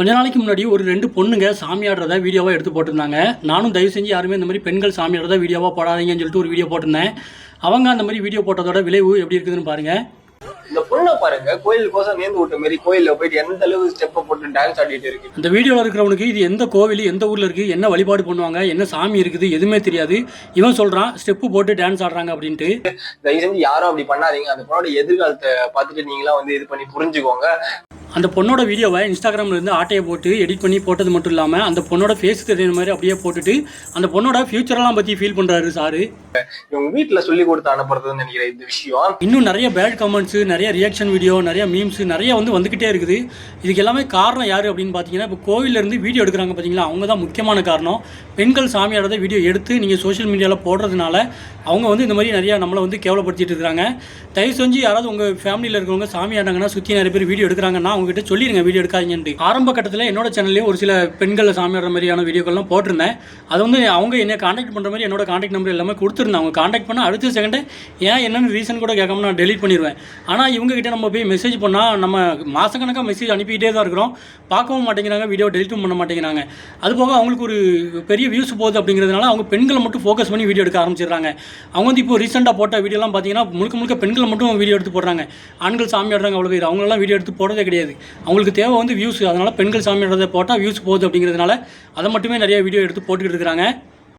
கொஞ்ச நாளைக்கு முன்னாடி ஒரு 2 பொண்ணுங்க சாமி ஆடுறத வீடியோவாக எடுத்து போட்டிருந்தாங்க. நானும் தயவு செஞ்சு யாருமே இந்த மாதிரி பெண்கள் சாமி ஆடுறத வீடியோவாக போடாதீங்கன்னு சொல்லிட்டு ஒரு வீடியோ போட்டிருந்தேன். அவங்க அந்த மாதிரி வீடியோ போட்டதோட விளைவு எப்படி இருக்குதுன்னு பாருங்க. இந்த பொண்ணை பாருங்க, கோயில் கோசம் நேர்ந்து விட்ட மாதிரி கோயில்ல போயிட்டு எந்த அளவு ஸ்டெப்பை போட்டு டான்ஸ் ஆடிட்டு இருக்கு. இந்த வீடியோவில் இருக்கிறவனுக்கு இது எந்த கோவில், எந்த ஊர்ல இருக்கு, என்ன வழிபாடு பண்ணுவாங்க, என்ன சாமி இருக்குது எதுவுமே தெரியாது. இவன் சொல்றான் ஸ்டெப்பு போட்டு டான்ஸ் ஆடுறாங்க அப்படின்ட்டு. தயவு செஞ்சு யாரும் அப்படி பண்ணாதீங்க. அந்த பொண்ணோட எதிர்காலத்தை பார்த்துட்டு நீங்களாம் இது பண்ணி புரிஞ்சுக்கோங்க. அந்த பொண்ணோட வீடியோவை இன்ஸ்டாகிராமில் இருந்து ஆட்டையை போட்டு எடிட் பண்ணி போட்டது மட்டும் இல்லாமல் அந்த பொண்ணோட ஃபேஸ் தெரியுற மாதிரி அப்படியே போட்டுட்டு அந்த பொண்ணோட ஃபியூச்சரெல்லாம் பற்றி ஃபீல் பண்ணுறாரு சாரு. இவங்க வீட்டில் சொல்லி கொடுத்து அனுப்புறதுன்னு நினைக்கிறேன் இந்த விஷயம். இன்னும் நிறைய பேட் கமெண்ட்ஸு, நிறைய ரியாக்ஷன் வீடியோ, நிறைய மீம்ஸ் நிறைய வந்துக்கிட்டே இருக்குது. இதுக்கு எல்லாமே காரணம் யார் அப்படின்னு பார்த்தீங்கன்னா, இப்போ கோவிலேருந்து வீடியோ எடுக்கிறாங்க பார்த்தீங்களா, அவங்க தான் முக்கியமான காரணம். பெண்கள் சாமியாரத வீடியோ எடுத்து நீங்கள் சோஷியல் மீடியாவில் போடுறதுனால அவங்க இந்த மாதிரி நிறையா நம்மளை கேவலப்படுத்திட்டு இருக்கிறாங்க. தயவு செஞ்சு யாராவது உங்கள் ஃபேமிலியில் இருக்கிறவங்க சாமி ஆடாங்கன்னா சுற்றி நிறைய பேர் வீடியோ எடுக்கிறாங்கன்னா அவங்ககிட்ட சொல்லிடுங்க வீடியோ எடுக்காதீங்கன்ட்டு. ஆரம்ப கட்டத்தில் என்னோட சேனல்லே ஒரு சில பெண்களை சாமி ஆடுற மாதிரியான வீடியோக்கள்லாம் போட்டிருந்தேன். அது அவங்க என்னை காண்டாக்ட் பண்ணுற மாதிரி என்னோட காண்டாக்ட் நம்பர் எல்லாமே கொடுத்துருந்தேன். அவங்க காண்டாக்ட் பண்ணால் அடுத்த செகண்டே ஏன் என்னென்னு ரீசன் கூட கேட்காம நான் டெலிட் பண்ணிடுவேன். ஆனால் இவங்ககிட்ட நம்ம போய் மெசேஜ் பண்ணால் நம்ம மாதக்கணக்காக மெசேஜ் அனுப்பிக்கிட்டே தான் இருக்கிறோம். பார்க்கவும் மாட்டேங்கிறாங்க, வீடியோ டெலிட்டும் பண்ண மாட்டேங்கிறாங்க. அதுபோக அவங்களுக்கு ஒரு பெரிய வியூஸ் போகுது அப்படிங்கிறதுனால அவங்க பெண்களை மட்டும் ஃபோக்கஸ் பண்ணி வீடியோ எடுக்க ஆரம்பிச்சிடுறாங்க. அவங்க இப்போ ரீசெண்டாக போட்ட வீடியோலாம் பார்த்தீங்கன்னா முழுக்க பெண்களை மட்டும் வீடியோ எடுத்து போடுறாங்க. ஆண்கள் சாமி ஆடுறாங்க அவ்வளோ பேர், அவங்களெல்லாம் வீடியோ எடுத்து போடுறதே கிடையாது. அவங்களுக்கு தேவை வியூஸ். அதனால் பெண்கள் சாமி ஆடுறதை போட்டால் வியூஸ் போகுது அப்படிங்கிறதுனால அதை மட்டுமே நிறைய வீடியோ எடுத்து போட்டுக்கிட்டு இருக்கிறாங்க.